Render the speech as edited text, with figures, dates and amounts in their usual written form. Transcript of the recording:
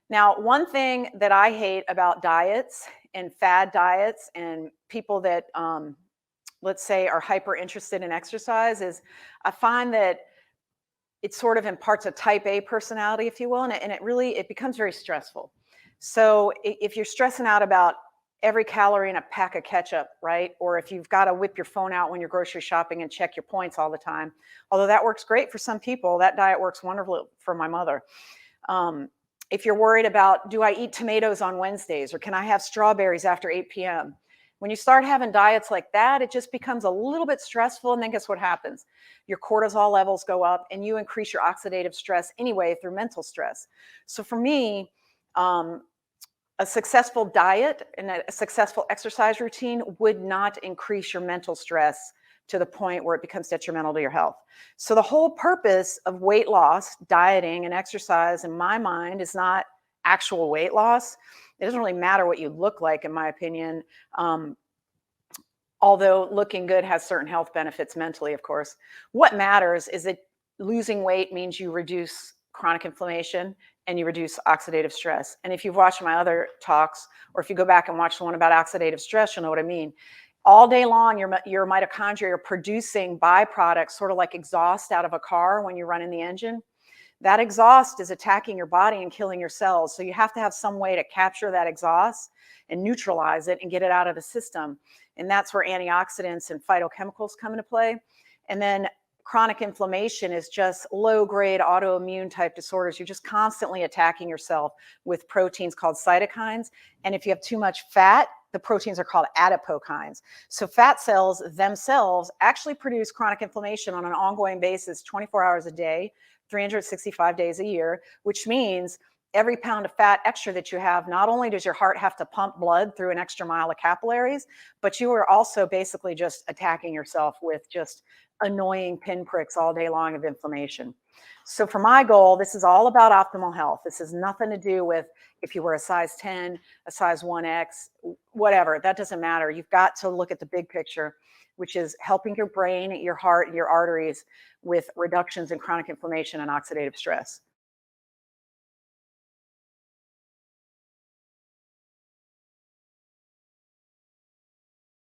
Now, one thing that I hate about diets and fad diets and people that, let's say, are hyper interested in exercise is I find that it sort of imparts a type A personality, if you will, and it really it becomes very stressful. So if you're stressing out about every calorie in a pack of ketchup, right? Or if you've got to whip your phone out when you're grocery shopping and check your points all the time, although that works great for some people, that diet works wonderfully for my mother. Um, if you're worried about, do I eat tomatoes on Wednesdays or can I have strawberries after 8 p.m.? When you start having diets like that, it just becomes a little bit stressful. And then guess what happens? Your cortisol levels go up and you increase your oxidative stress anyway through mental stress. So for me, um, a successful diet and a successful exercise routine would not increase your mental stress to the point where it becomes detrimental to your health. So the whole purpose of weight loss, dieting, and exercise, in my mind, is not actual weight loss. It doesn't really matter what you look like, in my opinion. Um, Although looking good has certain health benefits mentally, of course. What matters is that losing weight means you reduce chronic inflammation and you reduce oxidative stress. And if you've watched my other talks, or if you go back and watch the one about oxidative stress, you'll know what I mean. All day long, your mitochondria are producing byproducts, sort of like exhaust out of a car when you're running the engine. That exhaust is attacking your body and killing your cells. So you have to have some way to capture that exhaust and neutralize it and get it out of the system. And that's where antioxidants and phytochemicals come into play. And then chronic inflammation is just low-grade autoimmune type disorders. You're just constantly attacking yourself with proteins called cytokines. And if you have too much fat, the proteins are called adipokines. So fat cells themselves actually produce chronic inflammation on an ongoing basis, 24 hours a day, 365 days a year, which means every pound of fat extra that you have, not only does your heart have to pump blood through an extra mile of capillaries, but you are also basically just attacking yourself with just annoying pinpricks all day long of inflammation. So for my goal, this is all about optimal health. This has nothing to do with if you were a size 10, a size 1X, whatever. That doesn't matter. You've got to look at the big picture, which is helping your brain, your heart, your arteries with reductions in chronic inflammation and oxidative stress.